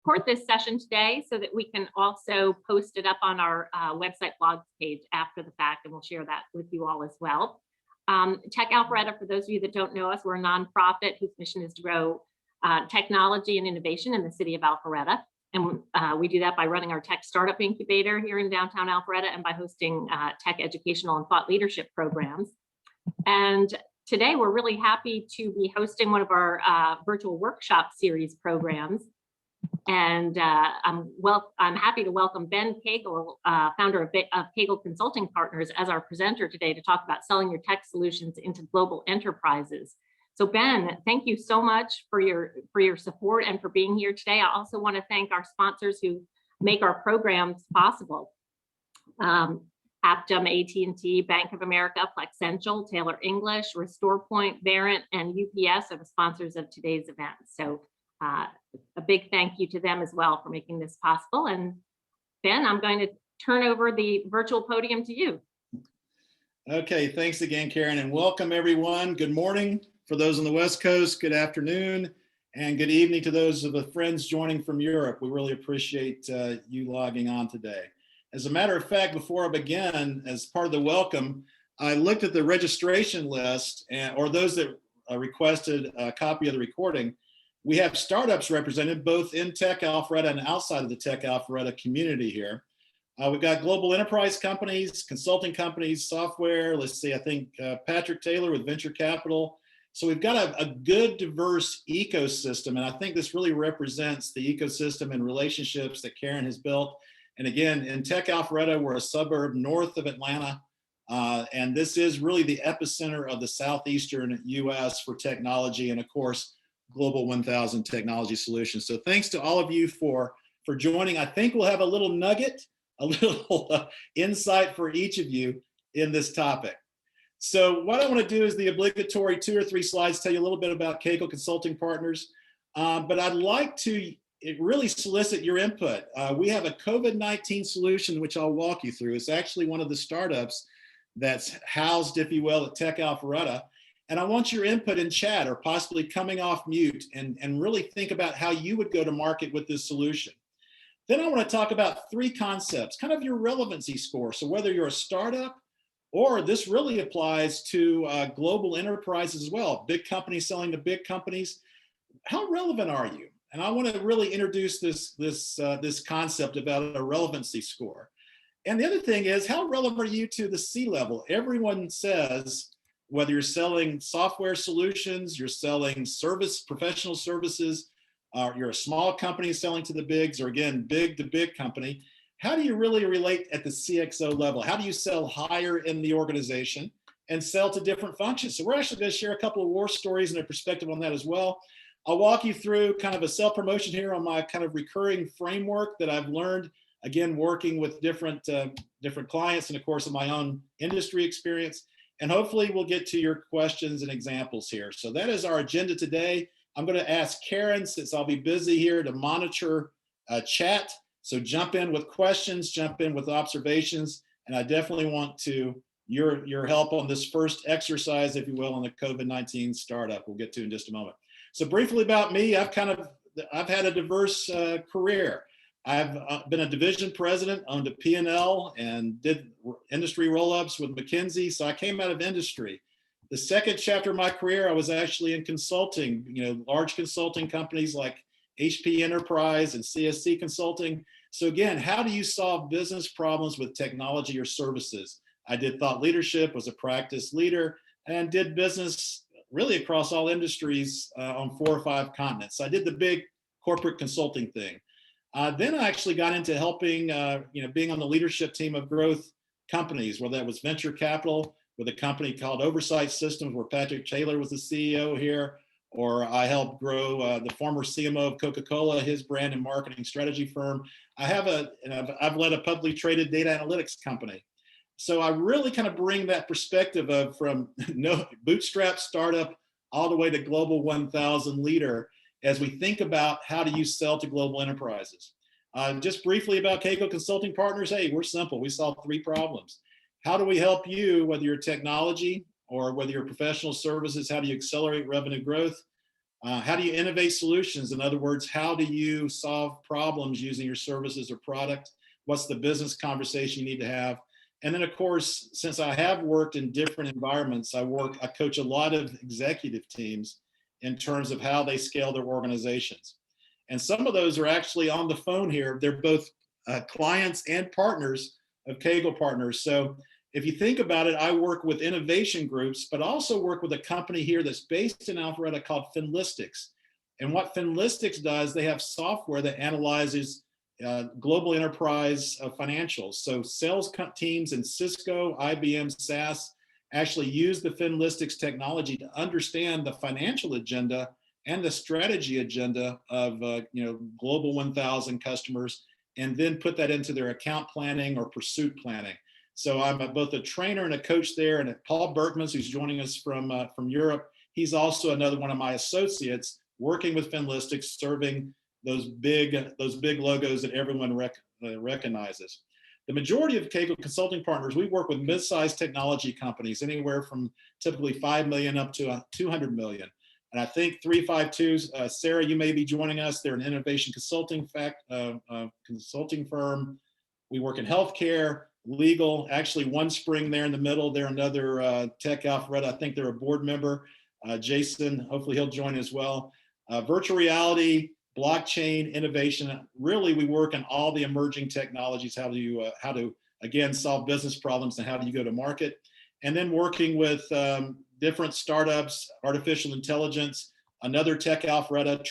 record this session today so that we can also post it up on our website blogs page after the fact, and we'll share that with you all as well. Tech Alpharetta, for those of you that don't know us, we're a nonprofit whose mission is to grow technology and innovation in the city of Alpharetta. And we do that by running our tech startup incubator here in downtown Alpharetta and by hosting tech educational and thought leadership programs. And today we're really happy to be hosting one of our virtual workshop series programs. And I'm happy to welcome Ben Cagle, founder of Cagle Consulting Partners, as our presenter today to talk about selling your tech solutions into global enterprises. So Ben, thank you so much for your support and for being here today. I also want to thank our sponsors who make our programs possible. Aptum, AT&T, Bank of America, Flexential, Taylor English, RestorePoint, Verint, and UPS are the sponsors of today's event. So a big thank you to them as well for making this possible. And Ben, I'm going to turn over the virtual podium to you. Okay, thanks again, Karen, and welcome everyone. Good morning for those on the West Coast, good afternoon, and good evening to those of the friends joining from Europe. We really appreciate you logging on today. As a matter of fact, before I begin, as part of the welcome, I looked at the registration list, or those that requested a copy of the recording. We have startups represented both in Tech Alpharetta and outside of the Tech Alpharetta community here. We've got global enterprise companies, consulting companies, software. Let's see, I think Patrick Taylor with venture capital. So we've got a good, diverse ecosystem, and I think this really represents the ecosystem and relationships that Karen has built. And again, in Tech Alpharetta, we're a suburb north of Atlanta, and this is really the epicenter of the southeastern U.S. for technology and, of course, Global 1000 technology solutions. So thanks to all of you for joining. I think we'll have a little nugget, a little insight for each of you in this topic. So what I want to do is the obligatory 2 or 3 slides, tell you a little bit about Cagle Consulting Partners, but I'd like to really solicit your input. We have a COVID-19 solution, which I'll walk you through. It's actually one of the startups that's housed, if you will, at Tech Alpharetta. And I want your input in chat or possibly coming off mute and really think about how you would go to market with this solution. Then I want to talk about 3 concepts, kind of your relevancy score. So whether you're a startup, or this really applies to global enterprises as well, big companies selling to big companies. How relevant are you? And I want to really introduce this concept about a relevancy score. And the other thing is, how relevant are you to the C-level? Everyone says, whether you're selling software solutions, you're selling professional services, you're a small company selling to the bigs, or again, big to big company, how do you really relate at the CXO level? How do you sell higher in the organization and sell to different functions? So we're actually going to share a couple of war stories and a perspective on that as well. I'll walk you through kind of a self-promotion here on my kind of recurring framework that I've learned, again, working with different clients and of course in my own industry experience. And hopefully we'll get to your questions and examples here. So that is our agenda today. I'm going to ask Karen, since I'll be busy here, to monitor chat. So jump in with questions, jump in with observations, and I definitely want your help on this first exercise, if you will, on the COVID-19 startup we'll get to in just a moment. So briefly about me, I've had a diverse career. I've been a division president, owned a P&L, and did industry roll-ups with McKinsey, so I came out of industry. The second chapter of my career, I was actually in consulting, large consulting companies like HP Enterprise and CSC Consulting. So again, how do you solve business problems with technology or services? I did thought leadership, was a practice leader, and did business really across all industries on 4 or 5 continents. So I did the big corporate consulting thing. Then I actually got into helping, being on the leadership team of growth companies, whether that was venture capital with a company called Oversight Systems, where Patrick Taylor was the CEO here, or I helped grow the former CMO of Coca-Cola, his brand and marketing strategy firm. I've led a publicly traded data analytics company. So I really kind of bring that perspective of from bootstrap startup all the way to Global 1000 leader as we think about how do you sell to global enterprises. Just briefly about Cagle Consulting Partners, hey, we're simple. We solve 3 problems. How do we help you, whether you're technology or whether you're professional services, how do you accelerate revenue growth? How do you innovate solutions? In other words, how do you solve problems using your services or product? What's the business conversation you need to have? And then, of course, since I have worked in different environments, I coach a lot of executive teams in terms of how they scale their organizations. And some of those are actually on the phone here. They're both clients and partners of Kaggle Partners. So if you think about it, I work with innovation groups, but also work with a company here that's based in Alpharetta called Finlistics. And what Finlistics does, they have software that analyzes global enterprise financials. So sales teams in Cisco, IBM, SAS actually use the Finlistics technology to understand the financial agenda and the strategy agenda of global 1,000 customers, and then put that into their account planning or pursuit planning. So I'm both a trainer and a coach there. And Paul Berkmans, who's joining us from Europe, he's also another one of my associates working with Finlistics, serving those big logos that everyone recognizes. The majority of Kaggle Consulting Partners, we work with mid-sized technology companies, anywhere from typically 5 million up to 200 million. And I think 352, Sarah, you may be joining us. They're an innovation consulting firm. We work in healthcare, legal, actually OneSpring there in the middle. They're another tech Alpharetta. I think they're a board member. Jason, hopefully he'll join as well. Virtual reality, blockchain, innovation. Really, we work on all the emerging technologies, how to again, solve business problems and how do you go to market. And then working with different startups, artificial intelligence, another Tech Alpharetta,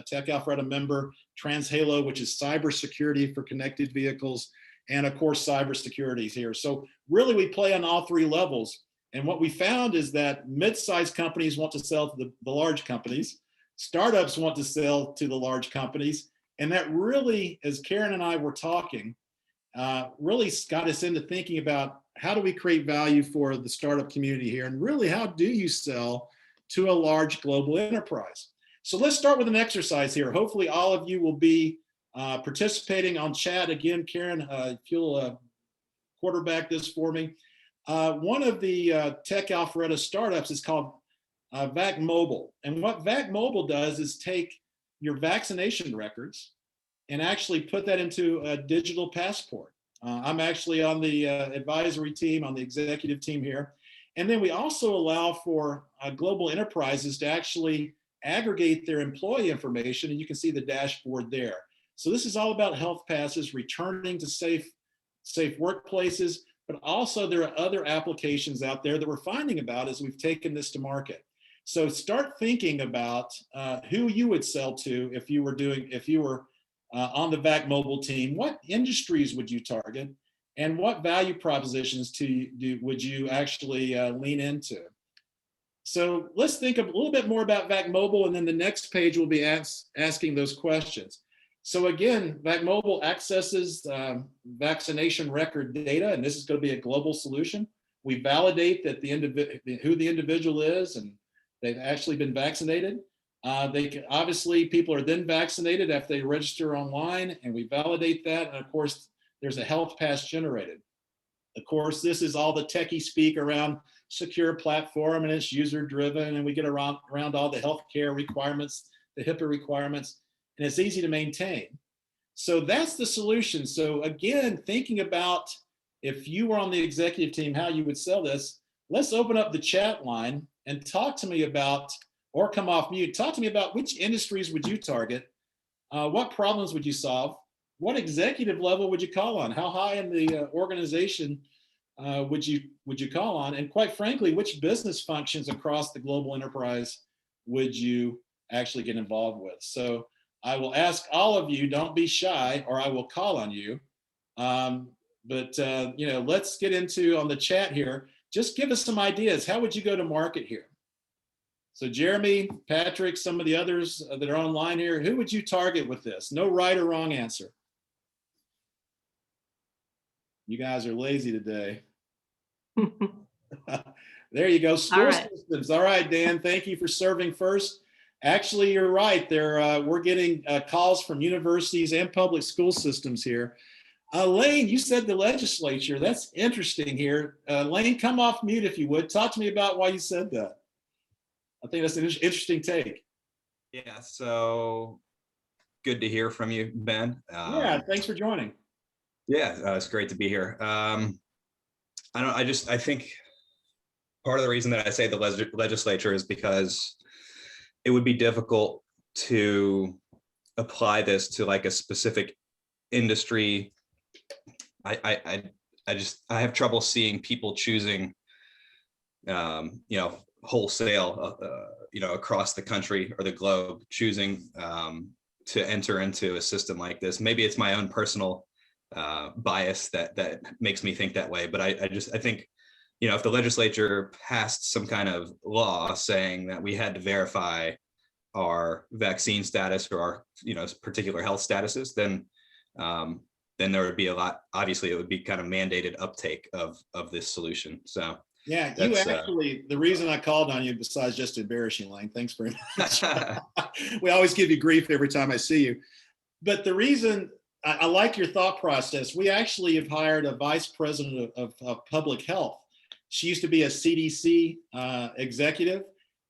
Tech Alpharetta member, TransHalo, which is cybersecurity for connected vehicles, and of course, cybersecurity is here. So really, we play on all three levels. And what we found is that mid-sized companies want to sell to the large companies. Startups want to sell to the large companies. And that really, as Karen and I were talking, really got us into thinking about how do we create value for the startup community here? And really, how do you sell to a large global enterprise? So let's start with an exercise here. Hopefully all of you will be participating on chat. Again, Karen, if you'll quarterback this for me. One of the Tech Alpharetta startups is called VAC Mobile. And what VAC Mobile does is take your vaccination records and actually put that into a digital passport. I'm actually on the advisory team, on the executive team here. And then we also allow for global enterprises to actually aggregate their employee information, and you can see the dashboard there. So this is all about health passes, returning to safe workplaces, but also there are other applications out there that we're finding about as we've taken this to market. So start thinking about who you would sell to if you were on the VAC Mobile team. What industries would you target, and what value propositions would you actually lean into? So let's think a little bit more about VAC Mobile, and then the next page will be asking those questions. So again, VAC Mobile accesses vaccination record data, and this is going to be a global solution. We validate that who the individual is and they've actually been vaccinated. Obviously, people are then vaccinated after they register online, and we validate that. And of course, there's a health pass generated. Of course, this is all the techie speak around secure platform, and it's user driven, and we get around all the healthcare requirements, the HIPAA requirements, and it's easy to maintain. So that's the solution. So again, thinking about if you were on the executive team, how you would sell this, let's open up the chat line and talk to me about, or come off mute, talk to me about which industries would you target, what problems would you solve, what executive level would you call on, how high in the organization would you call on, and quite frankly, which business functions across the global enterprise would you actually get involved with? So I will ask all of you, don't be shy, or I will call on you. Let's get into on the chat here. Just give us some ideas. How would you go to market here? So Jeremy, Patrick, some of the others that are online here, who would you target with this? No right or wrong answer. You guys are lazy today. There you go. School systems. All right, Dan, thank you for serving first. Actually, you're right. We're getting calls from universities and public school systems here. Lane, you said the legislature. That's interesting here. Lane, come off mute if you would. Talk to me about why you said that. I think that's an interesting take. Yeah, so good to hear from you, Ben. Yeah, thanks for joining. Yeah, it's great to be here. I think part of the reason that I say the legislature is because it would be difficult to apply this to like a specific industry. I have trouble seeing people choosing, wholesale, across the country or the globe, choosing to enter into a system like this. Maybe it's my own personal bias that makes me think that way, but I think, if the legislature passed some kind of law saying that we had to verify our vaccine status or our, particular health statuses, then there would be obviously it would be kind of mandated uptake of this solution. So yeah, you actually, the reason I called on you, besides just embarrassing, Lang, thanks very much. We always give you grief every time I see you. But the reason I like your thought process, we actually have hired a vice president of public health. She used to be a CDC executive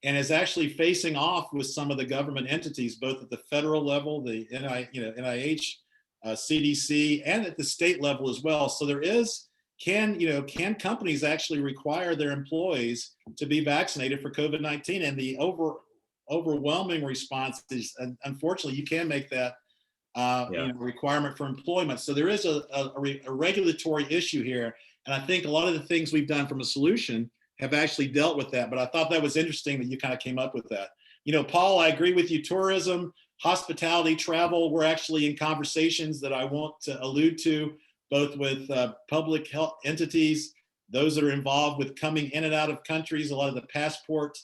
and is actually facing off with some of the government entities, both at the federal level, the NIH, CDC, and at the state level as well. So there is, can companies actually require their employees to be vaccinated for COVID-19? And the overwhelming response is, unfortunately, you can make that requirement for employment. So there is a regulatory issue here. And I think a lot of the things we've done from a solution have actually dealt with that. But I thought that was interesting that you kind of came up with that. Paul, I agree with you. Tourism, hospitality, travel, we're actually in conversations that I want to allude to, both with public health entities, those that are involved with coming in and out of countries, a lot of the passport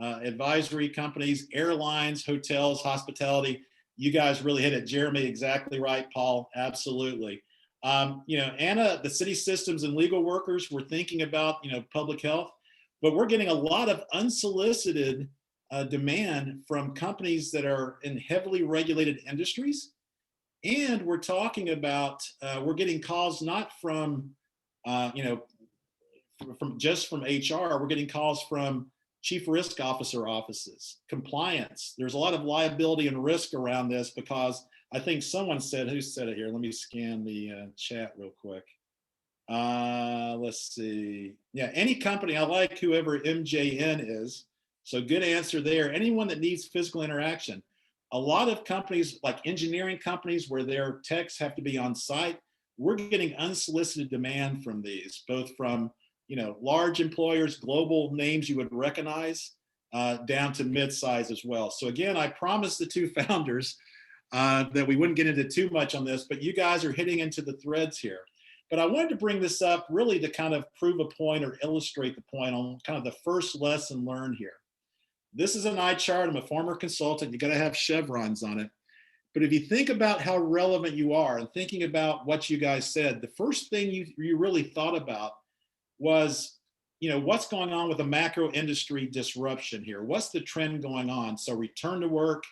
advisory companies, airlines, hotels, hospitality. You guys really hit it. Jeremy, exactly right. Paul, absolutely. Anna, the city systems and legal workers, we're thinking about, public health, but we're getting a lot of unsolicited demand from companies that are in heavily regulated industries. And we're talking about, we're getting calls not from, from HR, we're getting calls from chief risk officer offices, compliance. There's a lot of liability and risk around this because I think someone said, who said it here? Let me scan the chat real quick. Let's see. Yeah, any company, I like whoever MJN is. So good answer there. Anyone that needs physical interaction. A lot of companies, like engineering companies where their techs have to be on site, we're getting unsolicited demand from these, both from large employers, global names you would recognize, down to mid-size as well. So again, I promised the two founders that we wouldn't get into too much on this, but you guys are hitting into the threads here. But I wanted to bring this up really to kind of prove a point or illustrate the point on kind of the first lesson learned here. This is an eye chart. I'm a former consultant. You got to have chevrons on it. But if you think about how relevant you are and thinking about what you guys said, the first thing you really thought about was, what's going on with the macro industry disruption here? What's the trend going on? So return to work.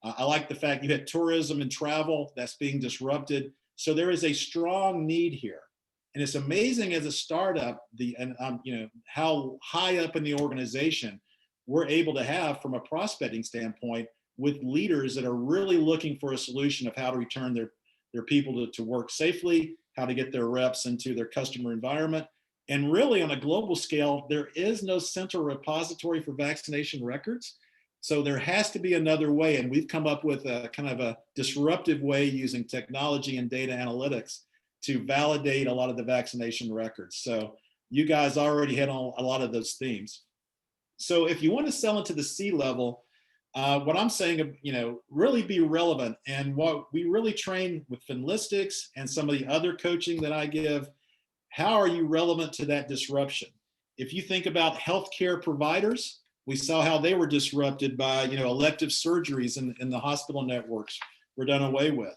I like the fact you had tourism and travel that's being disrupted. So there is a strong need here. And it's amazing as a startup, how high up in the organization we're able to have from a prospecting standpoint with leaders that are really looking for a solution of how to return their people to work safely, how to get their reps into their customer environment. And really on a global scale, there is no central repository for vaccination records. So there has to be another way. And we've come up with a kind of a disruptive way using technology and data analytics to validate a lot of the vaccination records. So you guys already hit on a lot of those themes. So if you want to sell into the C-level, what I'm saying, really be relevant. And what we really train with Finlistics and some of the other coaching that I give, how are you relevant to that disruption? If you think about healthcare providers, we saw how they were disrupted by, elective surgeries in the hospital networks were done away with.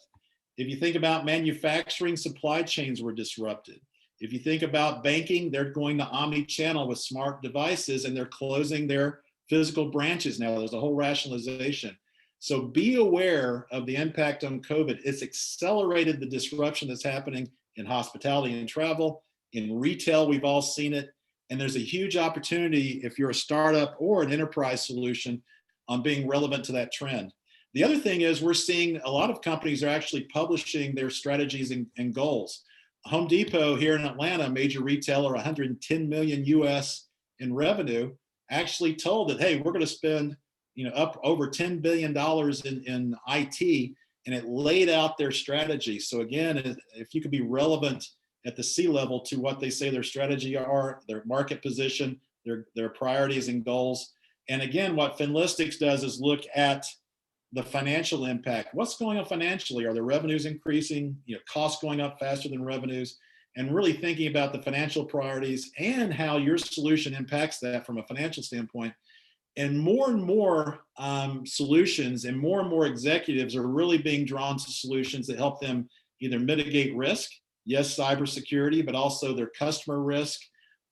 If you think about manufacturing, supply chains were disrupted. If you think about banking, they're going to omni-channel with smart devices and they're closing their physical branches now. There's a whole rationalization. So be aware of the impact on COVID. It's accelerated the disruption that's happening in hospitality and travel. In retail, we've all seen it. And there's a huge opportunity if you're a startup or an enterprise solution on being relevant to that trend. The other thing is we're seeing a lot of companies are actually publishing their strategies and goals. Home Depot here in Atlanta, a major retailer, 110 million US in revenue, actually told that, hey, we're going to spend up over $10 billion in IT, and it laid out their strategy. So again, if you could be relevant at the C level to what they say their strategy are, their market position, their priorities and goals. And again, what Finlistics does is look at the financial impact. What's going on financially? Are the revenues increasing? Costs going up faster than revenues? And really thinking about the financial priorities and how your solution impacts that from a financial standpoint. And more solutions and more executives are really being drawn to solutions that help them either mitigate risk, yes, cybersecurity, but also their customer risk,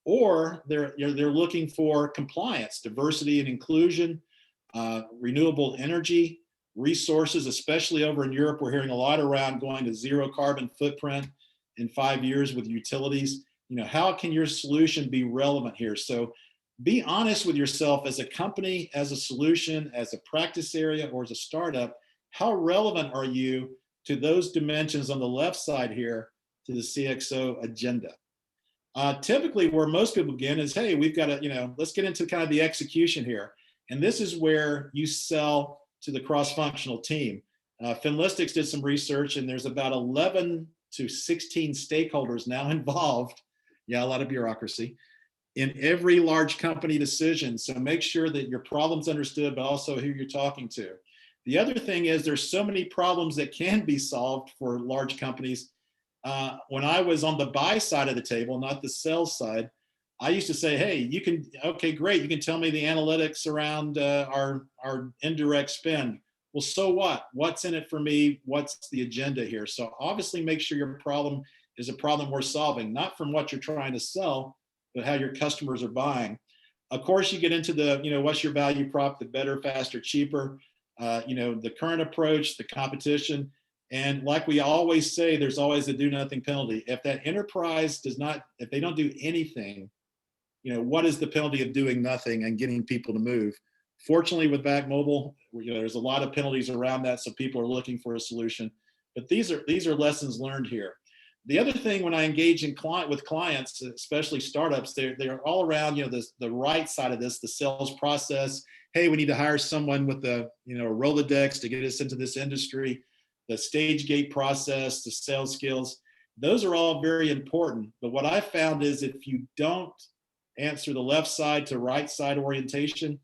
or they're looking for compliance, diversity and inclusion, renewable energy, resources, especially over in Europe. We're hearing a lot around going to zero carbon footprint in 5 years with utilities. How can your solution be relevant here? So be honest with yourself as a company, as a solution, as a practice area, or as a startup. How relevant are you to those dimensions on the left side here to the CXO agenda? Typically where most people begin is, hey, we've got to, let's get into kind of the execution here. And this is where you sell to the cross-functional team. Finlistics did some research, and there's about 11 to 16 stakeholders now involved. Yeah, a lot of bureaucracy in every large company decision. So make sure that your problem's understood, but also who you're talking to. The other thing is there's so many problems that can be solved for large companies. When I was on the buy side of the table, not the sell side, I used to say, hey, okay, great. You can tell me the analytics around our indirect spend. Well, so what? What's in it for me? What's the agenda here? So obviously make sure your problem is a problem we're solving, not from what you're trying to sell, but how your customers are buying. Of course, you get into the, what's your value prop, the better, faster, cheaper, the current approach, the competition. And like we always say, there's always a do nothing penalty. If that enterprise if they don't do anything, what is the penalty of doing nothing and getting people to move? Fortunately, with Back Mobile, there's a lot of penalties around that, so people are looking for a solution. But these are lessons learned here. The other thing, when I engage with clients, especially startups, they're all around the right side of this, the sales process. Hey, we need to hire someone with a Rolodex to get us into this industry. The stage gate process, the sales skills, those are all very important. But what I found is if you don't answer the left side to right side orientation,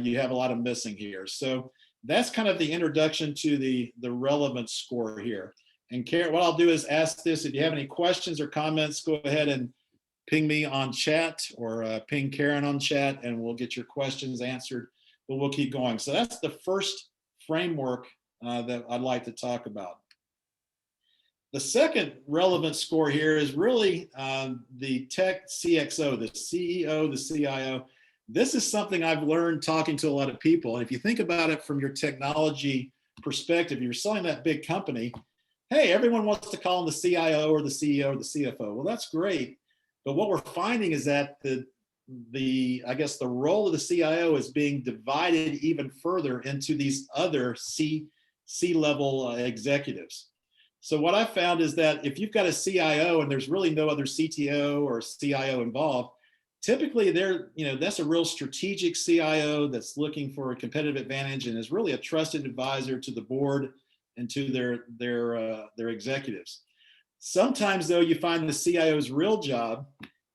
you have a lot of missing here. So that's kind of the introduction to the relevance score here. And Karen, what I'll do is ask this: if you have any questions or comments, go ahead and ping me on chat or ping Karen on chat, and we'll get your questions answered. But we'll keep going. So that's the first framework that I'd like to talk about. The second relevant score here is really the tech CXO, the CEO, the CIO. This is something I've learned talking to a lot of people. And if you think about it from your technology perspective, you're selling that big company. Hey, everyone wants to call them the CIO or the CEO or the CFO. Well, that's great. But what we're finding is that the role of the CIO is being divided even further into these other C-level executives. So what I found is that if you've got a CIO and there's really no other CTO or CIO involved, typically that's a real strategic CIO that's looking for a competitive advantage and is really a trusted advisor to the board and to their executives. Sometimes though, you find the CIO's real job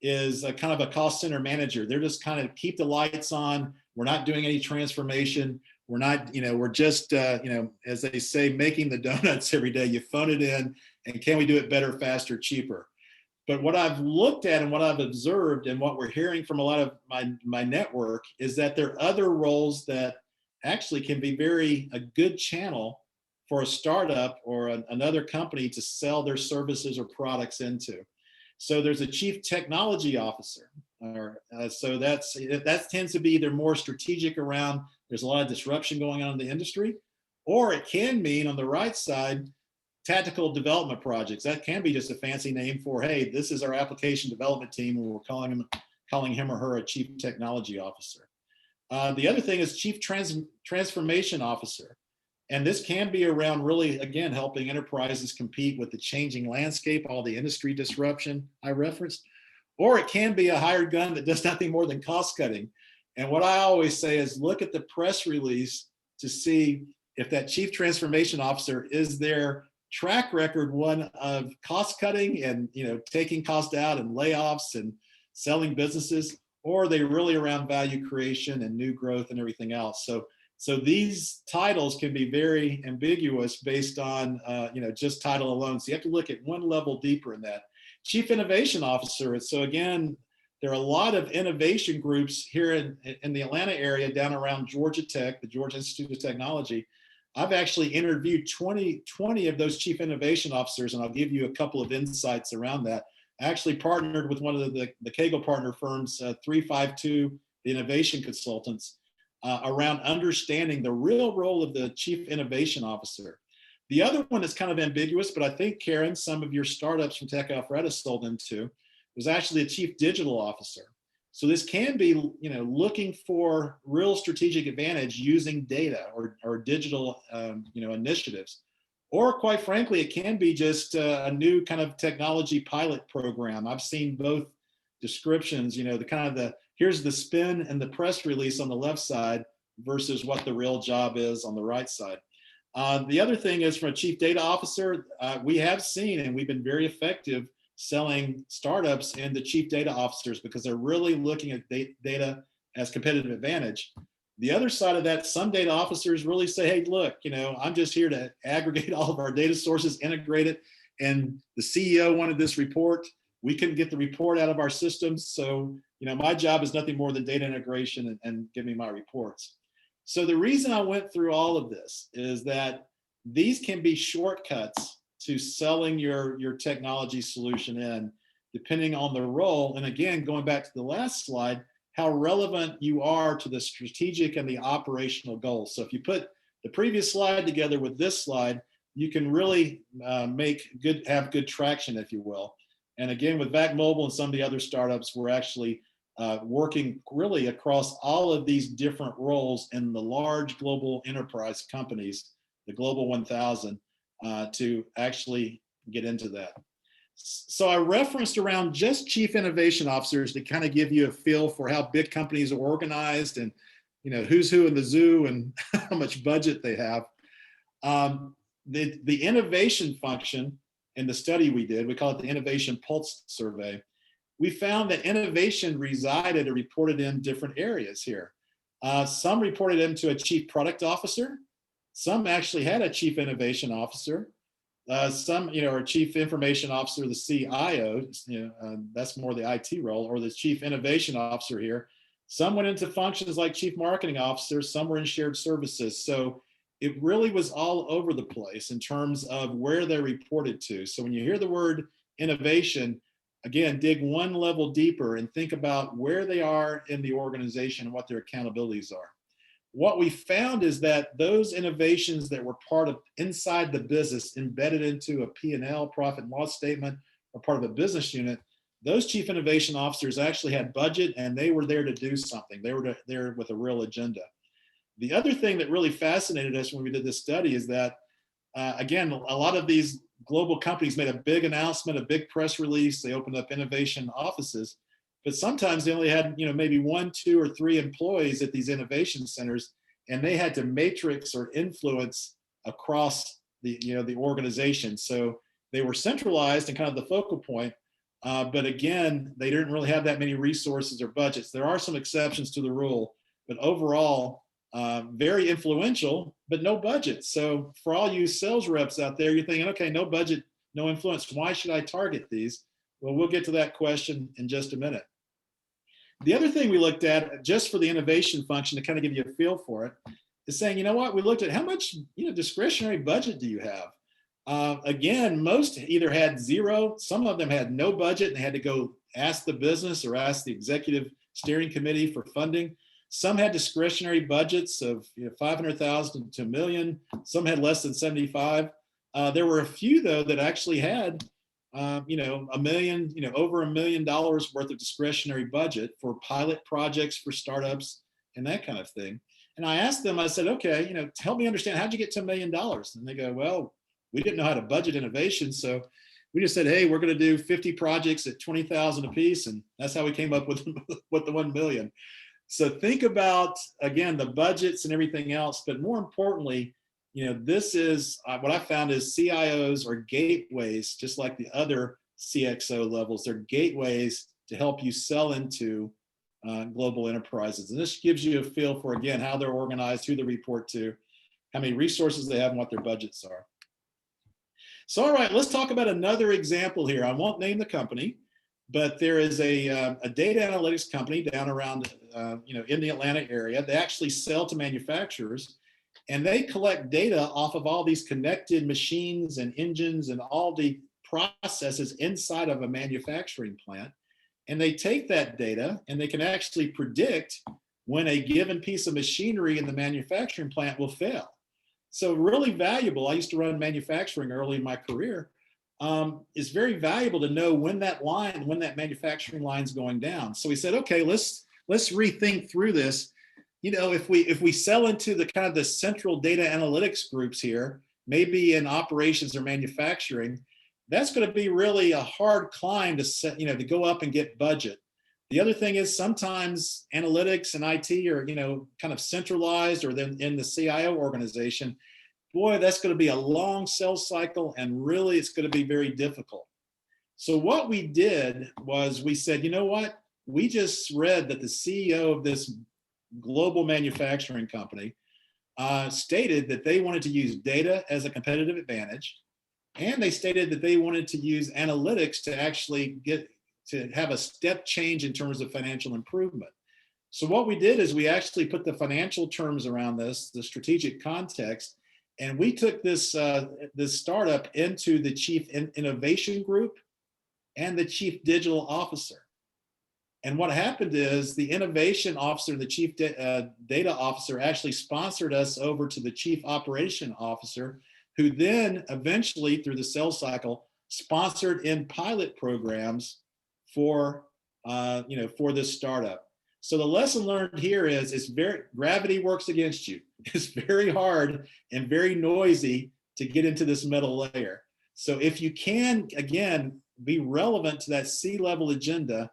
is a kind of a cost center manager. They're just kind of keep the lights on. We're not doing any transformation. We're not, we're just, as they say, making the donuts every day. You phone it in, and can we do it better, faster, cheaper? But what I've looked at and what I've observed and what we're hearing from a lot of my network is that there are other roles that actually can be a good channel for a startup or another company to sell their services or products into. So there's a chief technology officer. So that tends to be either more strategic around, there's a lot of disruption going on in the industry, or it can mean on the right side, tactical development projects. That can be just a fancy name for, hey, this is our application development team, and we're calling him or her a chief technology officer. The other thing is chief transformation officer. And this can be around really, again, helping enterprises compete with the changing landscape, all the industry disruption I referenced, or it can be a hired gun that does nothing more than cost cutting. And what I always say is look at the press release to see if that chief transformation officer is their track record one of cost cutting and taking cost out and layoffs and selling businesses, or are they really around value creation and new growth and everything else. So these titles can be very ambiguous based on just title alone. So you have to look at one level deeper in that. Chief Innovation Officer. So again, there are a lot of innovation groups here in the Atlanta area, down around Georgia Tech, the Georgia Institute of Technology. I've actually interviewed 20 of those Chief Innovation Officers, and I'll give you a couple of insights around that. I actually partnered with one of the Kagel partner firms, 352, the innovation consultants, around understanding the real role of the Chief Innovation Officer. The other one is kind of ambiguous, but I think, Karen, some of your startups from Tech Alpharetta sold into, was actually a Chief Digital Officer. So this can be, looking for real strategic advantage using data or digital, initiatives. Or quite frankly, it can be just a new kind of technology pilot program. I've seen both descriptions, here's the spin and the press release on the left side versus what the real job is on the right side. The other thing is, from a chief data officer, we have seen, and we've been very effective selling startups into chief data officers because they're really looking at data as competitive advantage. The other side of that, some data officers really say, hey, look, I'm just here to aggregate all of our data sources, integrate it. And the CEO wanted this report. We couldn't get the report out of our systems. So, my job is nothing more than data integration and give me my reports. So the reason I went through all of this is that these can be shortcuts to selling your technology solution in, depending on the role. And again, going back to the last slide, how relevant you are to the strategic and the operational goals. So if you put the previous slide together with this slide, you can really have good traction, if you will. And again, with VAC Mobile and some of the other startups, we're actually working really across all of these different roles in the large global enterprise companies, the Global 1000, to actually get into that. So I referenced around just chief innovation officers to kind of give you a feel for how big companies are organized and who's who in the zoo and how much budget they have. The innovation function in the study we did, we call it the Innovation Pulse Survey. We found that innovation resided or reported in different areas here. Some reported into a chief product officer. Some actually had a chief innovation officer. Some, or chief information officer, the CIO, that's more the IT role, or the chief innovation officer here. Some went into functions like chief marketing officer. Some were in shared services. So it really was all over the place in terms of where they reported to. So when you hear the word innovation, again, dig one level deeper and think about where they are in the organization and what their accountabilities are. What we found is that those innovations that were part of inside the business, embedded into a P&L, profit and loss statement, or part of a business unit, those chief innovation officers actually had budget and they were there to do something. They were there with a real agenda. The other thing that really fascinated us when we did this study is that, again, a lot of these global companies made a big announcement, a big press release. They opened up innovation offices, but sometimes they only had, maybe 1, 2, or 3 employees at these innovation centers, and they had to matrix or influence across the organization. So they were centralized and kind of the focal point, but again, they didn't really have that many resources or budgets. There are some exceptions to the rule, but overall, very influential, but no budget. So for all you sales reps out there, you're thinking, okay, no budget, no influence. Why should I target these? Well, we'll get to that question in just a minute. The other thing we looked at, just for the innovation function, to kind of give you a feel for it, is saying, we looked at how much discretionary budget do you have? Again, most either had zero, some of them had no budget and they had to go ask the business or ask the executive steering committee for funding. Some had discretionary budgets of 500,000 to $1 million. Some had less than 75. There were a few though that actually had $1 million, over $1 million worth of discretionary budget for pilot projects for startups and that kind of thing. And I asked them, I said, okay, help me understand, how'd you get to $1 million? And they go, well, we didn't know how to budget innovation. So we just said, hey, we're going to do 50 projects at 20,000 a piece. And that's how we came up with, with the 1 million. So think about, again, the budgets and everything else, but more importantly, this is what I found is CIOs are gateways, just like the other CXO levels. They're gateways to help you sell into global enterprises. And this gives you a feel for, again, how they're organized, who they report to, how many resources they have, and what their budgets are. So, all right, let's talk about another example here. I won't name the company, but there is a data analytics company down around, in the Atlanta area. They actually sell to manufacturers, and they collect data off of all these connected machines and engines and all the processes inside of a manufacturing plant. And they take that data and they can actually predict when a given piece of machinery in the manufacturing plant will fail. So really valuable. I used to run manufacturing early in my career. It's very valuable to know when that manufacturing line's going down. So we said, okay, let's rethink through this. If we sell into the kind of the central data analytics groups here, maybe in operations or manufacturing, that's going to be really a hard climb to set, to go up and get budget. The other thing is sometimes analytics and IT are, kind of centralized, or then in the CIO organization. Boy, that's going to be a long sales cycle, and really it's going to be very difficult. So what we did was we said, you know what? We just read that the CEO of this global manufacturing company stated that they wanted to use data as a competitive advantage. And they stated that they wanted to use analytics to actually have a step change in terms of financial improvement. So what we did is we actually put the financial terms around this, the strategic context, and we took this startup into the chief innovation group and the chief digital officer. And what happened is the innovation officer, the chief data officer, actually sponsored us over to the chief operation officer, who then eventually, through the sales cycle, sponsored in pilot programs for this startup. So the lesson learned here is gravity works against you. It's very hard and very noisy to get into this middle layer. So if you can, again, be relevant to that C-level agenda,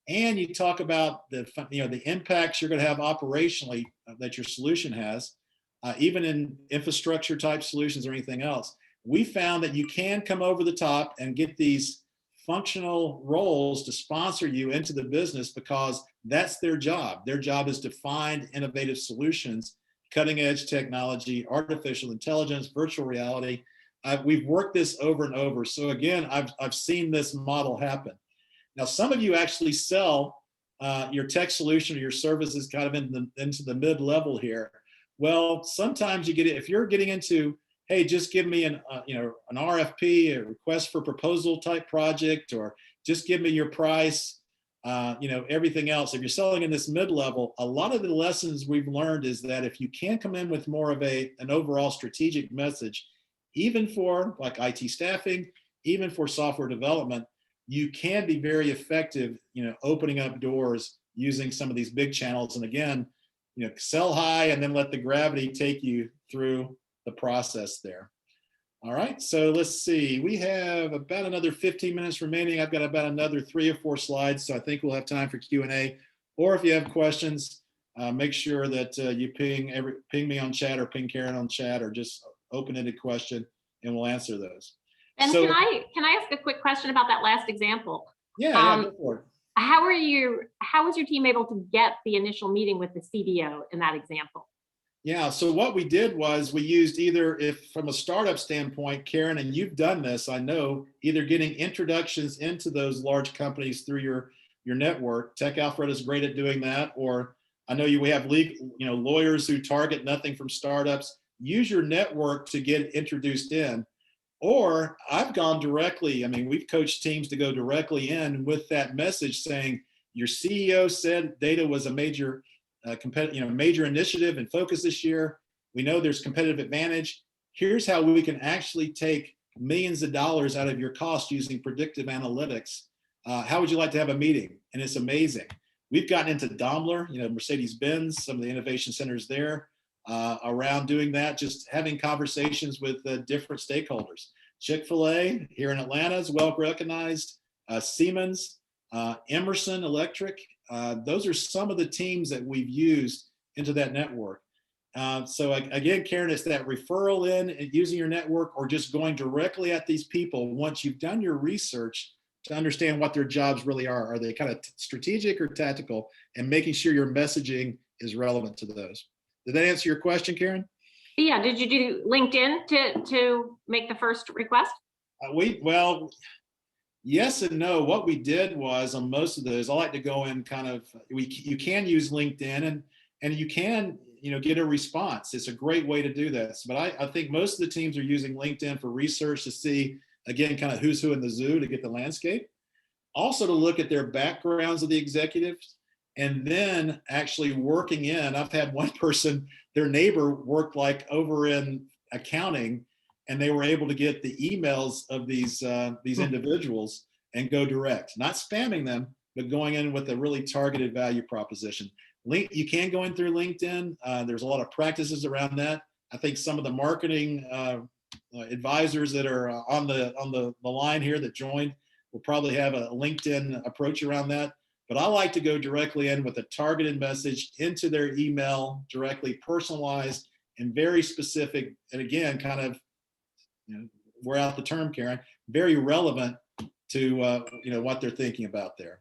and you talk about the impacts you're going to have operationally that your solution has, even in infrastructure type solutions or anything else, we found that you can come over the top and get these functional roles to sponsor you into the business, because that's their job. Their job is to find innovative solutions, cutting edge technology, artificial intelligence, virtual reality. We've worked this over and over. So again, I've seen this model happen. Now, some of you actually sell your tech solution or your services kind of into the mid-level here. Well, sometimes you get it if you're getting into, hey, just give me an RFP, a request for proposal type project, or just give me your price, everything else. If you're selling in this mid-level, a lot of the lessons we've learned is that if you can come in with more of an overall strategic message, even for like IT staffing, even for software development, you can be very effective, opening up doors using some of these big channels. And again, sell high and then let the gravity take you through the process there. All right, so let's see. We have about another 15 minutes remaining. I've got about another 3 or 4 slides, so I think we'll have time for Q&A. Or if you have questions, make sure that you ping me on chat, or ping Karen on chat, or just open-ended question, and we'll answer those. And so, can I ask a quick question about that last example? Yeah, go for it. How was your team able to get the initial meeting with the CDO in that example? Yeah, so what we did was we used if from a startup standpoint, Karen, and you've done this, I know, either getting introductions into those large companies through your network. Tech Alpharetta is great at doing that. Or I know we have lawyers who target nothing from startups. Use your network to get introduced in. Or I've gone directly. I mean, we've coached teams to go directly in with that message saying, your CEO said data was a major major initiative and focus this year. We know there's competitive advantage. Here's how we can actually take millions of dollars out of your cost using predictive analytics. How would you like to have a meeting? And it's amazing. We've gotten into Daimler, Mercedes-Benz, some of the innovation centers there around doing that, just having conversations with different stakeholders. Chick-fil-A here in Atlanta is well recognized, Siemens, Emerson Electric. Those are some of the teams that we've used into that network. So again, Karen, it's that referral in and using your network, or just going directly at these people once you've done your research to understand what their jobs really are. Are they kind of strategic or tactical, and making sure your messaging is relevant to those. Did that answer your question, Karen? Yeah, did you do LinkedIn to make the first request? Well, yes and no. What we did was, on most of those, I like to go in kind of, you can use LinkedIn, and you can, get a response. It's a great way to do this. But I think most of the teams are using LinkedIn for research to see, again, kind of who's who in the zoo, to get the landscape. Also to look at their backgrounds of the executives, and then actually working in. I've had one person, their neighbor worked like over in accounting, and they were able to get the emails of these individuals and go direct, not spamming them, but going in with a really targeted value proposition. You can go in through LinkedIn. There's a lot of practices around that. I think some of the marketing advisors that are on the line here that joined will probably have a LinkedIn approach around that. But I like to go directly in with a targeted message into their email, directly personalized and very specific. And again, kind of, we're out the term, Karen, very relevant to what they're thinking about there.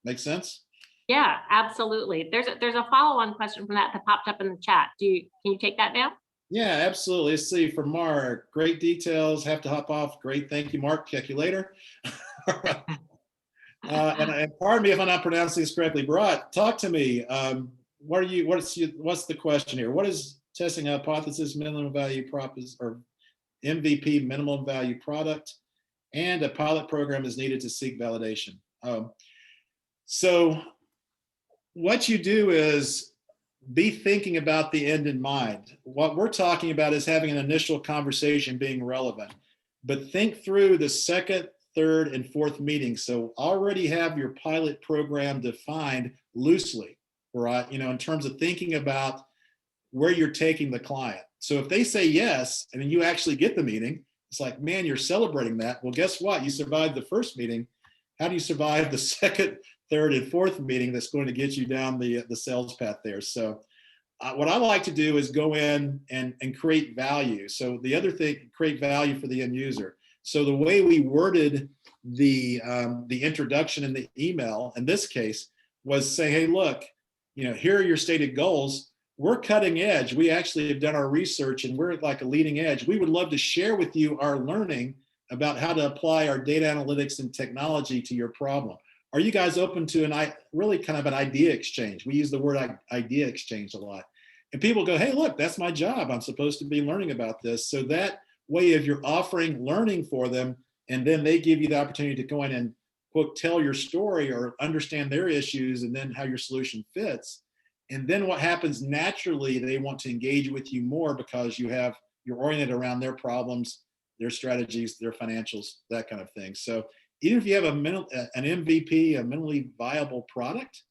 Make sense? Yeah, absolutely. There's a follow-on question from that popped up in the chat. Can you take that now? Yeah, absolutely. Let's see, from Mark, great details, have to hop off. Great, thank you, Mark. Check you later. And pardon me if I'm not pronouncing this correctly. Bharat, talk to me. What's the question here? What is testing hypothesis minimum value or MVP minimum value product, and a pilot program is needed to seek validation? So what you do is be thinking about the end in mind. What we're talking about is having an initial conversation, being relevant, but think through the second, third, and fourth meeting. So already have your pilot program defined loosely, right? In terms of thinking about where you're taking the client. So if they say yes, and then you actually get the meeting, it's like, man, you're celebrating that. Well, guess what? You survived the first meeting. How do you survive the second, third, and fourth meeting that's going to get you down the sales path there? So what I like to do is go in and create value. So the other thing, create value for the end user. So the way we worded the introduction in the email in this case was say, hey, look, here are your stated goals. We're cutting edge. We actually have done our research, and we're like a leading edge. We would love to share with you our learning about how to apply our data analytics and technology to your problem. Are you guys open to really kind of an idea exchange? We use the word idea exchange a lot. And people go, hey, look, that's my job. I'm supposed to be learning about this. So that way of you're offering learning for them, and then they give you the opportunity to go in and, quote, tell your story or understand their issues, and then how your solution fits. And then what happens naturally, they want to engage with you more because you're oriented around their problems, their strategies, their financials, that kind of thing. So even if you have an MVP, a minimally viable product,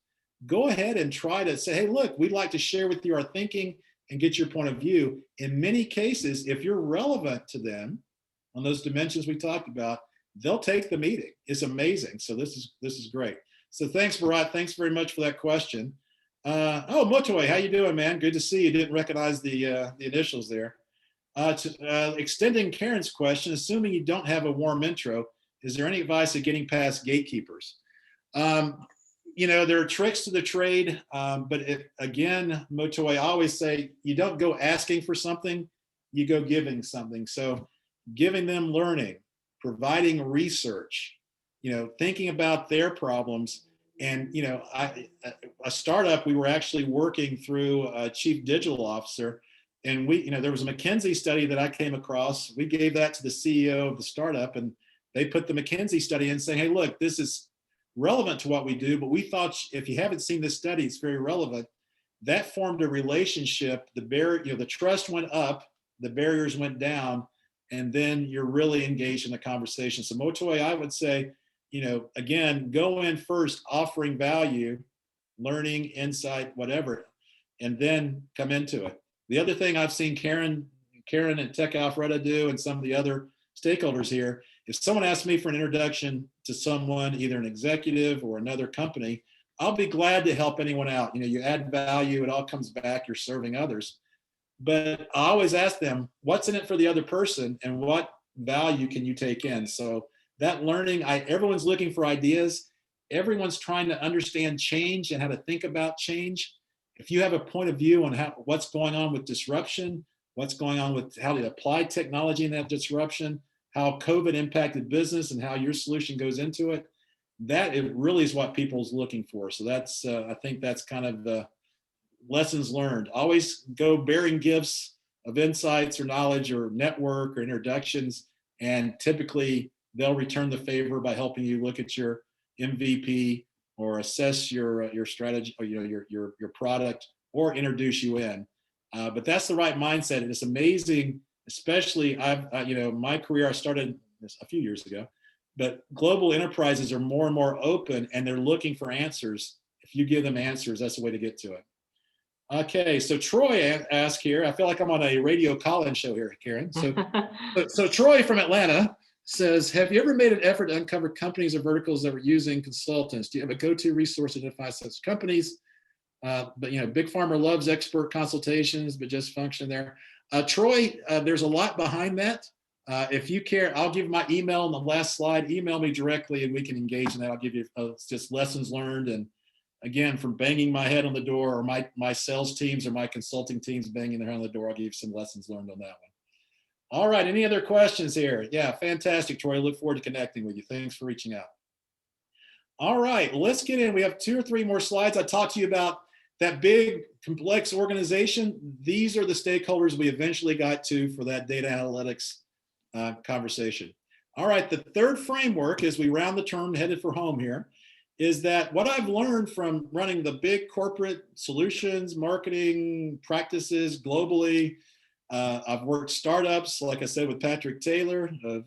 go ahead and try to say, hey, look, we'd like to share with you our thinking and get your point of view. In many cases, if you're relevant to them on those dimensions we talked about, they'll take the meeting. It's amazing. So this is great. So thanks, Bharat. Thanks very much for that question. Motoy, how you doing, man? Good to see you. Didn't recognize the initials there. Extending Karen's question, assuming you don't have a warm intro, is there any advice of getting past gatekeepers? There are tricks to the trade, but again, Motoy, I always say you don't go asking for something, you go giving something. So giving them learning, providing research, thinking about their problems. And, a startup, we were actually working through a chief digital officer, and there was a McKinsey study that I came across. We gave that to the CEO of the startup, and they put the McKinsey study in saying, hey, look, this is relevant to what we do, but we thought if you haven't seen this study, it's very relevant. That formed a relationship. The trust went up, the barriers went down, and then you're really engaged in the conversation. So Motoy, I would say, again, go in first offering value, learning, insight, whatever, and then come into it. The other thing I've seen Karen and Tech Alpharetta do, and some of the other stakeholders here, if someone asks me for an introduction to someone, either an executive or another company, I'll be glad to help anyone out. You add value, it all comes back, you're serving others. But I always ask them, what's in it for the other person and what value can you take in? So that learning, everyone's looking for ideas. Everyone's trying to understand change and how to think about change. If you have a point of view on what's going on with disruption, what's going on with how to apply technology in that disruption, how COVID impacted business and how your solution goes into it, that it really is what people's looking for. So that's, I think that's kind of the lessons learned. Always go bearing gifts of insights or knowledge or network or introductions, and typically they'll return the favor by helping you look at your MVP or assess your strategy or your product or introduce you in. But that's the right mindset, and it's amazing. Especially my career, I started this a few years ago, but global enterprises are more and more open, and they're looking for answers. If you give them answers, that's the way to get to it. Okay, so Troy asked here, I feel like I'm on a radio call-in show here, Karen. So Troy from Atlanta says, have you ever made an effort to uncover companies or verticals that were using consultants? Do you have a go-to resource to identify such companies? But Big Pharma loves expert consultations, but just function there. Troy, there's a lot behind that. If you care, I'll give my email on the last slide. Email me directly and we can engage in that. I'll give you just lessons learned. And again, from banging my head on the door, or my sales teams or my consulting teams banging their head on the door, I'll give you some lessons learned on that one. All right, any other questions here? Yeah, fantastic, Troy. Look forward to connecting with you. Thanks for reaching out. All right, let's get in. We have 2 or 3 more slides. I talked to you about that big, complex organization. These are the stakeholders we eventually got to for that data analytics conversation. All right, the third framework, as we round the turn, headed for home here, is that what I've learned from running the big corporate solutions, marketing practices globally. I've worked startups, like I said, with Patrick Taylor of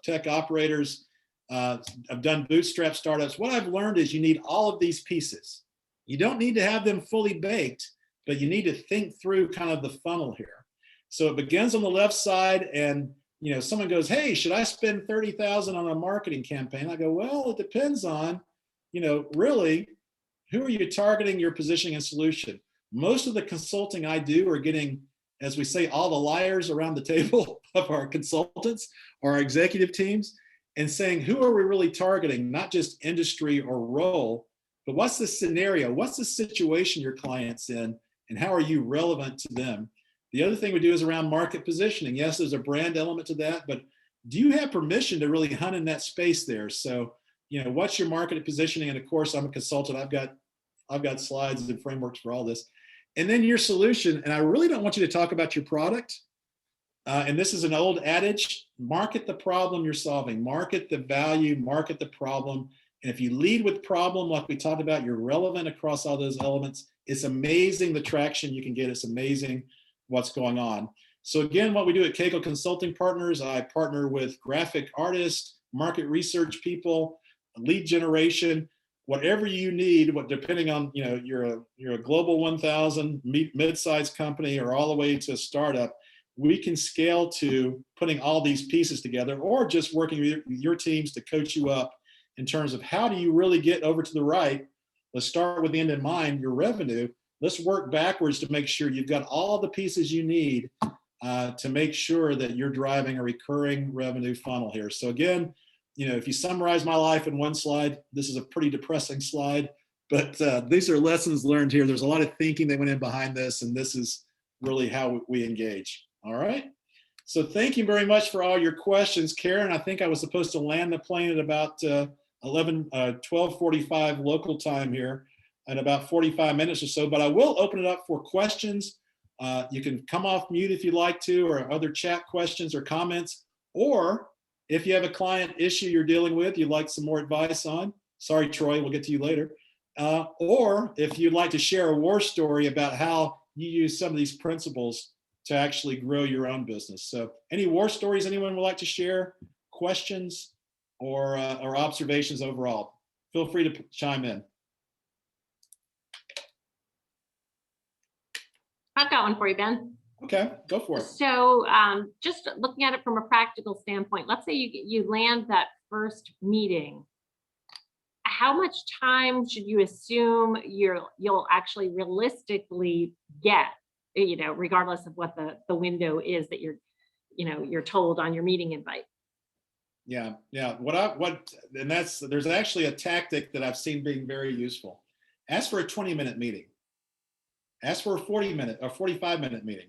tech operators. I've done bootstrap startups. What I've learned is you need all of these pieces. You don't need to have them fully baked, but you need to think through kind of the funnel here. So it begins on the left side, and someone goes, hey, should I spend $30,000 on a marketing campaign? I go, well, it depends on, really, who are you targeting your positioning and solution? Most of the consulting I do are getting, as we say, all the liars around the table of our consultants or our executive teams, and saying, who are we really targeting? Not just industry or role, but what's the scenario? What's the situation your client's in, and how are you relevant to them? The other thing we do is around market positioning. Yes, there's a brand element to that, but do you have permission to really hunt in that space there? So, what's your market positioning? And of course, I'm a consultant. I've got slides and frameworks for all this. And then your solution. And I really don't want you to talk about your product. And this is an old adage: market the problem you're solving, market the value, market the problem. And if you lead with problem, like we talked about, you're relevant across all those elements. It's amazing the traction you can get. It's amazing what's going on. So again, what we do at Keiko Consulting Partners, I partner with graphic artists, market research people, lead generation, whatever you need, depending on, you're a global 1,000 mid-sized company or all the way to a startup, we can scale to putting all these pieces together, or just working with your teams to coach you up in terms of how do you really get over to the right. Let's start with the end in mind, your revenue. Let's work backwards to make sure you've got all the pieces you need to make sure that you're driving a recurring revenue funnel here. So again, if you summarize my life in one slide, this is a pretty depressing slide, but these are lessons learned here. There's a lot of thinking that went in behind this, and this is really how we engage. All right. So thank you very much for all your questions. Karen, I think I was supposed to land the plane at about 12:45 local time here, in about 45 minutes or so, but I will open it up for questions. You can come off mute if you'd like to, or other chat questions or comments, or if you have a client issue you're dealing with, you'd like some more advice on. Sorry, Troy, we'll get to you later. Or if you'd like to share a war story about how you use some of these principles to actually grow your own business. So any war stories anyone would like to share, questions, or observations overall, feel free to chime in. I've got one for you, Ben. Okay, go for it. So just looking at it from a practical standpoint, let's say you land that first meeting. How much time should you assume you'll actually realistically get, regardless of what the window is that you're told on your meeting invite? Yeah, yeah. And there's actually a tactic that I've seen being very useful. Ask for a 20-minute meeting. Ask for a 40-minute or 45-minute meeting.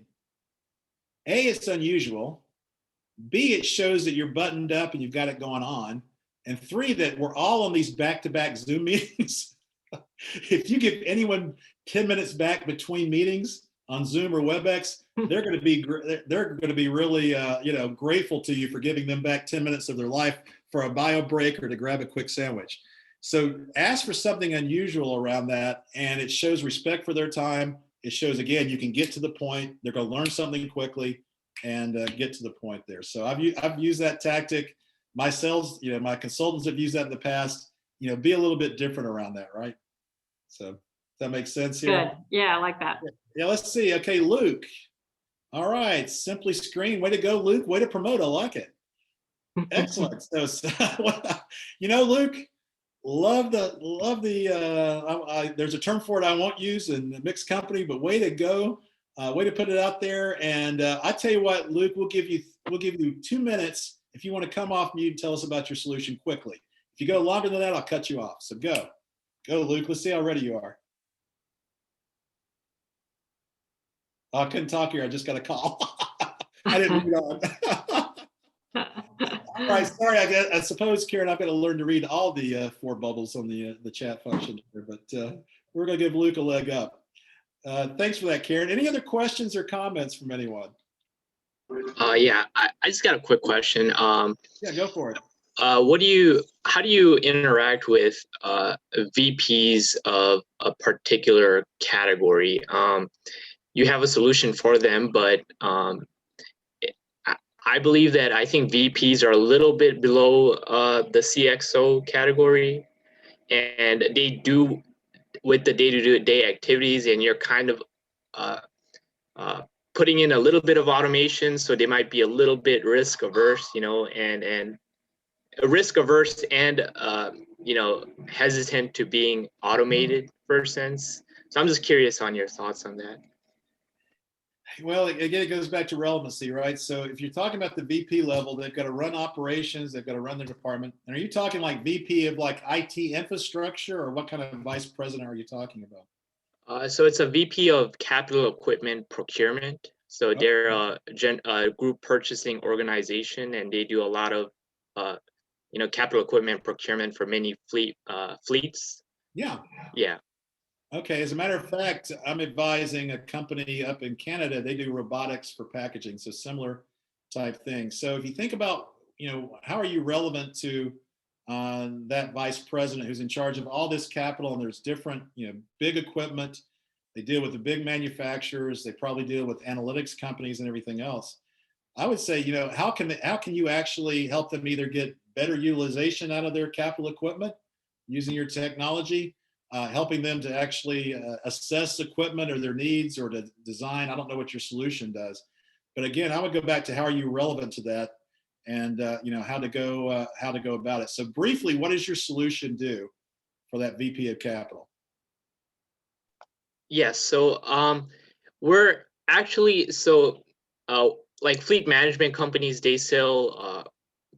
A, it's unusual. B, it shows that you're buttoned up and you've got it going on. And 3, that we're all on these back-to-back Zoom meetings. If you give anyone 10 minutes back between meetings on Zoom or WebEx, they're going to be really grateful to you for giving them back 10 minutes of their life for a bio break or to grab a quick sandwich. So ask for something unusual around that, and it shows respect for their time. It shows, again, you can get to the point. They're going to learn something quickly and get to the point there. So I've used that tactic. My consultants have used that in the past. Be a little bit different around that, right? So does that make sense here? Good. Yeah, I like that. Yeah, let's see. Okay, Luke. All right, Simply Screen. Way to go, Luke. Way to promote. I like it. Excellent. So Luke, love the there's a term for it I won't use in the mixed company, but way to go. Way to put it out there. And I tell you what, Luke, we'll give you 2 minutes if you want to come off mute and tell us about your solution quickly. If you go longer than that, I'll cut you off. So go, Luke. Let's see how ready you are. Oh, I couldn't talk here. I just got a call. I didn't read on. All right, sorry. I suppose, Karen, I've got to learn to read all the 4 bubbles on the chat function here, but we're going to give Luke a leg up. Thanks for that, Karen. Any other questions or comments from anyone? Yeah, I just got a quick question. Yeah, go for it. How do you interact with VPs of a particular category? You have a solution for them, but I believe that I think VPs are a little bit below the CXO category, and they do with the day-to-day activities, and you're kind of putting in a little bit of automation, so they might be a little bit risk averse, and risk averse and hesitant to being automated for a sense. So I'm just curious on your thoughts on that. Well, again, it goes back to relevancy, right? So if you're talking about the VP level, they've got to run operations, they've got to run their department. And are you talking like VP of like IT infrastructure, or what kind of vice president are you talking about? So it's a VP of capital equipment procurement. So they're a group purchasing organization, and they do a lot of capital equipment procurement for many fleets. Yeah. Yeah. Okay. As a matter of fact, I'm advising a company up in Canada. They do robotics for packaging, so similar type thing. So if you think about, how are you relevant to that vice president who's in charge of all this capital, and there's different, big equipment. They deal with the big manufacturers. They probably deal with analytics companies and everything else. I would say, how can you actually help them either get better utilization out of their capital equipment using your technology, helping them to actually assess equipment or their needs, or to design. I don't know what your solution does, but again, I would go back to how are you relevant to that, and how to go about it. So briefly, what does your solution do for that VP of capital? Yes. So we're actually like fleet management companies, they sell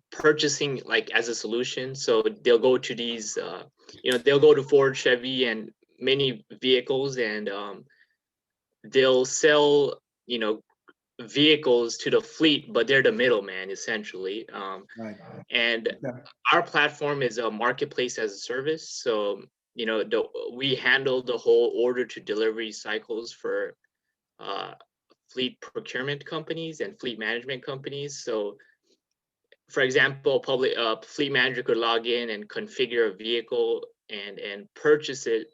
purchasing like as a solution. So they'll go to these they'll go to Ford, Chevy, and many vehicles, and they'll sell vehicles to the fleet, but they're the middleman essentially. Right. And Okay. our platform is a marketplace as a service. So we handle the whole order to delivery cycles for fleet procurement companies and fleet management companies. So for example, fleet manager could log in and configure a vehicle and purchase it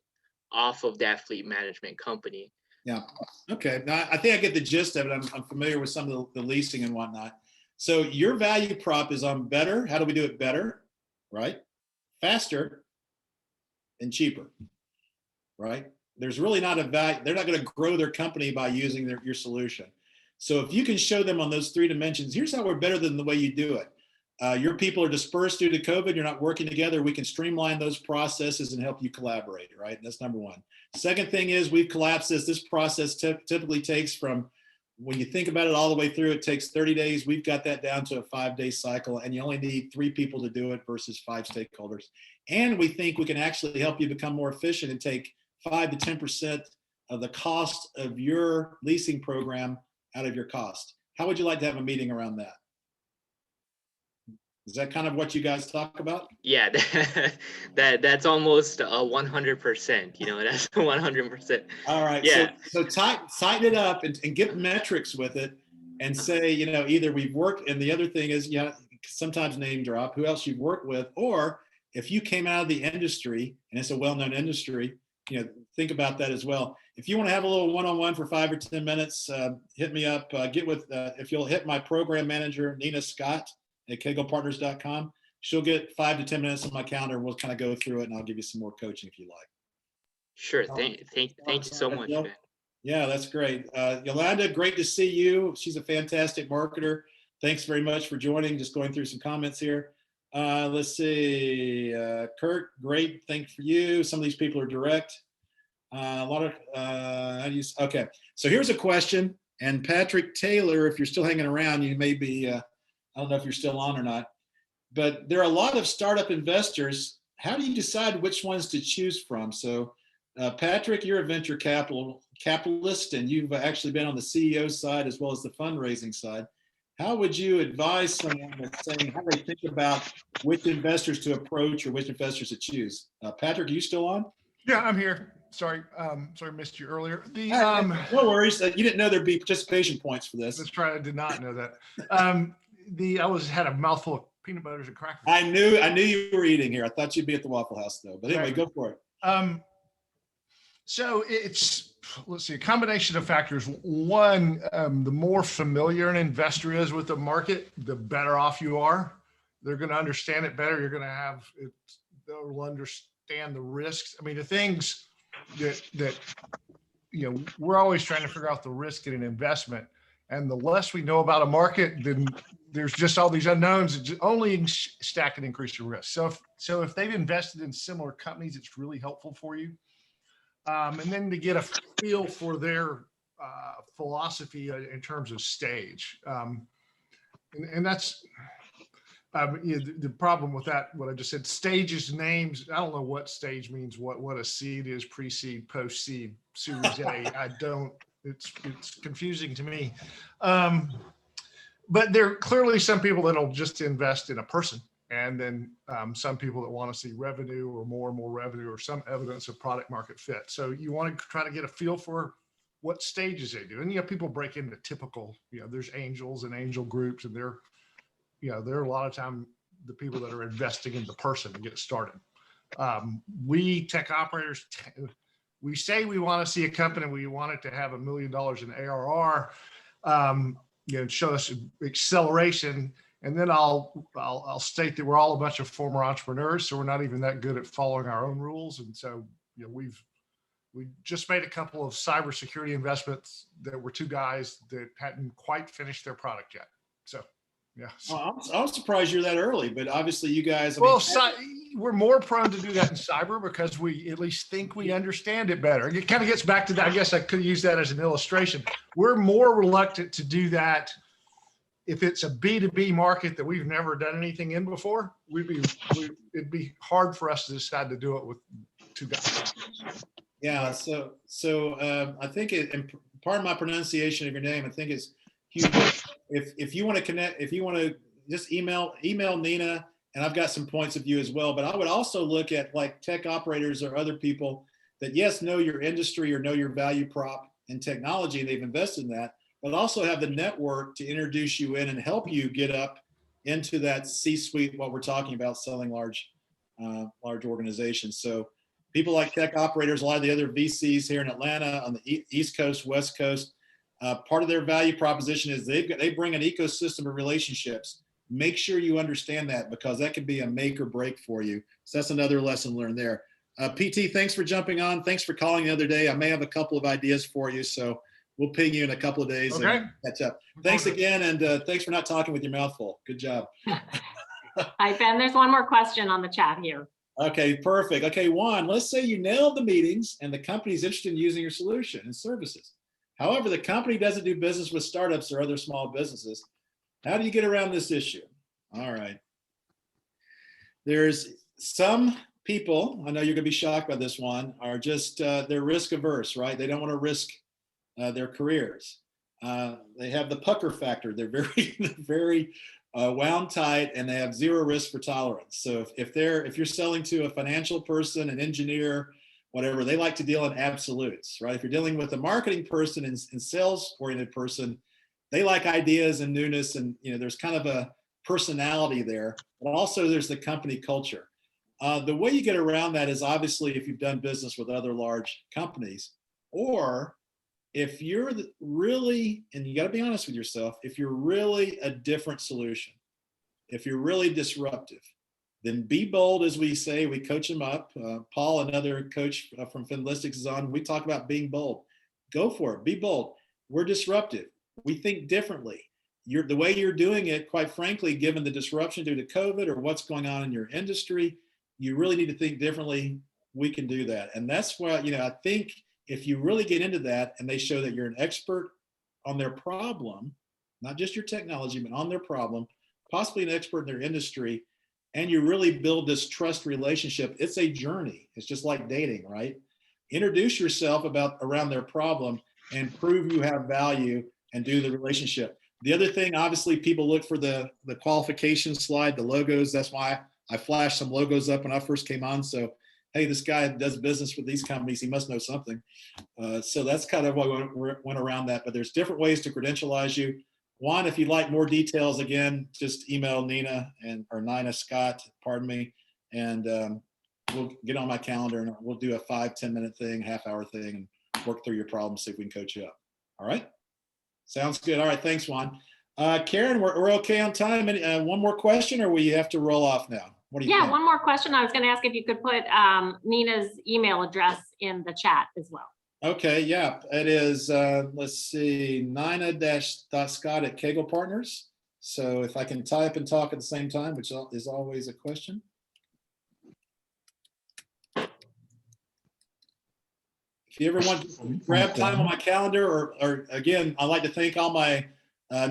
off of that fleet management company. Yeah. Okay. Now, I think I get the gist of it. I'm familiar with some of the leasing and whatnot. So your value prop is on better. How do we do it better? Right? Faster and cheaper. Right? there's really not a value. They're not going to grow their company by using your solution. So if you can show them on those 3 dimensions, here's how we're better than the way you do it. Your people are dispersed due to COVID. You're not working together. We can streamline those processes and help you collaborate, right? That's number one. Second thing is we've collapsed this. This process typically takes from, when you think about it all the way through, it takes 30 days. We've got that down to a 5-day cycle, and you only need 3 people to do it versus 5 stakeholders. And we think we can actually help you become more efficient and take 5 to 10% of the cost of your leasing program out of your cost. How would you like to have a meeting around that? Is that kind of what you guys talk about? Yeah, that's almost 100%. You know, that's 100%. All right. Yeah. So tighten it up and get metrics with it, and say, you know, either we've worked, and the other thing is, you know, sometimes name drop who else you've worked with, or if you came out of the industry and it's a well-known industry, you know, think about that as well. If you want to have a little one-on-one for 5 or 10 minutes, hit me up. Get with, if you'll hit my program manager, Nina Scott at kegelpartners.com. She'll get 5 to 10 minutes on my calendar. We'll kind of go through it, and I'll give you some more coaching if you like. Sure. Thank you so much, man. Yeah, that's great. Yolanda, great to see you. She's a fantastic marketer. Thanks very much for joining. Just going through some comments here. Let's see. Kurt, great. Thank you for you. Some of these people are direct. A lot of, okay. So here's a question. And Patrick Taylor, if you're still hanging around, you may be, I don't know if you're still on or not, but there are a lot of startup investors. How do you decide which ones to choose from? So Patrick, you're a venture capitalist, and you've actually been on the CEO side as well as the fundraising side. How would you advise someone that's saying how they think about which investors to approach or which investors to choose? Patrick, are you still on? Yeah, I'm here. Sorry, missed you earlier. No worries. You didn't know there'd be participation points for this. That's right. I did not know that. I had a mouthful of peanut butters and crackers. I knew you were eating here. I thought you'd be at the Waffle House though. But anyway, go for it. So it's, let's see, a combination of factors. One, the more familiar an investor is with the market, the better off you are. They're going to understand it better. You're going to have it. They'll understand the risks. I mean, the things that you know, we're always trying to figure out the risk in an investment, and the less we know about a market, then there's just all these unknowns. It's only stack and increase your risk. So if they've invested in similar companies, it's really helpful for you. And then to get a feel for their philosophy in terms of stage, and that's the problem with that. What I just said, stages, names. I don't know what stage means. What a seed is, pre-seed, post-seed, Series A. I don't. It's confusing to me. But there are clearly some people that'll just invest in a person. And then some people that want to see revenue or more and more revenue or some evidence of product market fit. So you want to try to get a feel for what stages they do. And, you know, people break into typical, you know, there's angels and angel groups, and they're a lot of time the people that are investing in the person to get started. We tech operators, we say we want to see a company, we want it to have $1 million in ARR, you know, show us acceleration. And then I'll state that we're all a bunch of former entrepreneurs, so we're not even that good at following our own rules. And so, you know, we just made a couple of cybersecurity investments that were 2 guys that hadn't quite finished their product yet. So, yeah. Well, I was surprised you're that early, but obviously you guys. We're more prone to do that in cyber because we at least think we understand it better. It kind of gets back to that. I guess I could use that as an illustration. We're more reluctant to do that if it's a B2B market that we've never done anything in before. It'd be hard for us to decide to do it with 2 guys. Yeah. So I think and part of my pronunciation of your name, I think is Hugh. If you want to connect, if you want to just email Nina, and I've got some points of view as well. But I would also look at like tech operators or other people that, yes, know your industry or know your value prop and technology, and they've invested in that, but also have the network to introduce you in and help you get up into that C-suite, what we're talking about, selling large organizations. So people like tech operators, a lot of the other VCs here in Atlanta on the East Coast, West Coast, part of their value proposition is they bring an ecosystem of relationships. Make sure you understand that, because that could be a make or break for you. So that's another lesson learned there. PT, thanks for jumping on. Thanks for calling the other day. I may have a couple of ideas for you, so we'll ping you in a couple of days Okay. and catch up. Thanks again, and thanks for not talking with your mouth full. Good job. Hi, Ben. There's one more question on the chat here. Okay, perfect. Okay, Juan, let's say you nailed the meetings and the company's interested in using your solution and services. However, the company doesn't do business with startups or other small businesses. How do you get around this issue? All right. There's some people, I know you're gonna be shocked by this one, are just, they're risk averse, right? They don't want to risk their careers. They have the pucker factor. They're very, very wound tight, and they have zero risk for tolerance. So if you're selling to a financial person, an engineer, whatever, they like to deal in absolutes, right? If you're dealing with a marketing person and sales oriented person, they like ideas and newness, and there's kind of a personality there, but also there's the company culture. The way you get around that is obviously if you've done business with other large companies, or if you're really, and you got to be honest with yourself, if you're really a different solution, if you're really disruptive, then be bold, as we say. We coach them up. Paul, another coach from Finlistics, is on. We talk about being bold. Go for it. Be bold. We're disruptive. We think differently. The way you're doing it, quite frankly, given the disruption due to COVID or what's going on in your industry, you really need to think differently. We can do that. And that's why, I think if you really get into that and they show that you're an expert on their problem, not just your technology, but on their problem, possibly an expert in their industry, and you really build this trust relationship, it's a journey. It's just like dating, right? Introduce yourself around their problem and prove you have value and do the relationship. The other thing, obviously, people look for the qualification slide, the logos. That's why I flashed some logos up when I first came on. So, hey, this guy does business with these companies. He must know something. So that's kind of why we went around that. But there's different ways to credentialize you. Juan, if you'd like more details, again, just email Nina Scott, pardon me, and we'll get on my calendar and we'll do a 5-10 minute thing, half-hour thing, and work through your problem, see if we can coach you up. All right? Sounds good. All right, thanks, Juan. Karen, we're okay on time. One more question, or we have to roll off now? What do you think? One more question. I was going to ask if you could put Nina's email address in the chat as well. Okay, yeah, it is, let's see, nina-scott@Kegel Partners. So if I can type and talk at the same time, which is always a question. If you ever want to grab time on my calendar, or again, I'd like to thank all my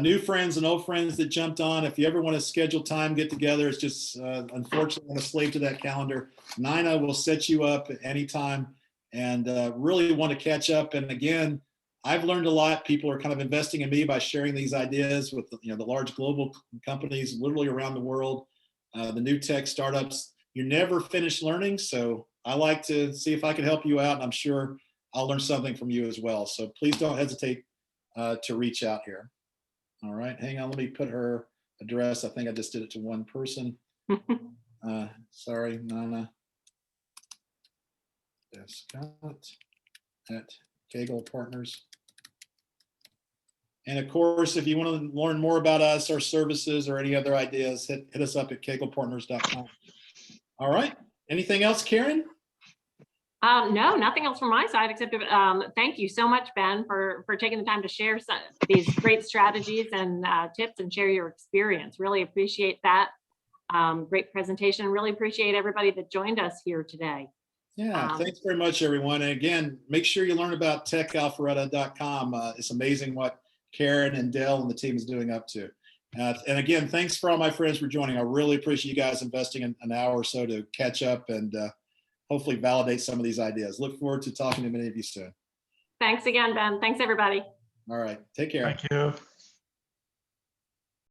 new friends and old friends that jumped on. If you ever want to schedule time, get together, it's just, unfortunately, I'm a slave to that calendar. Nina will set you up at any time. And really want to catch up. And again, I've learned a lot. People are kind of investing in me by sharing these ideas with the large global companies literally around the world, the new tech startups. You're never finished learning. So I like to see if I can help you out. And I'm sure I'll learn something from you as well. So please don't hesitate to reach out here. All right, hang on. Let me put her address. I think I just did it to one person. Sorry, Nina. Scott at Kegel Partners. And of course, if you want to learn more about us, our services, or any other ideas, hit us up at kegelpartners.com. All right. Anything else, Karen? No, nothing else from my side, except thank you so much, Ben, for taking the time to share these great strategies and tips and share your experience. Really appreciate that. Great presentation. Really appreciate everybody that joined us here today. Yeah, thanks very much, everyone. And again, make sure you learn about techalpharetta.com. It's amazing what Karen and Dell and the team is doing up to. And again, thanks for all my friends for joining. I really appreciate you guys investing in an hour or so to catch up and hopefully validate some of these ideas. Look forward to talking to many of you soon. Thanks again, Ben. Thanks, everybody. All right. Take care. Thank you.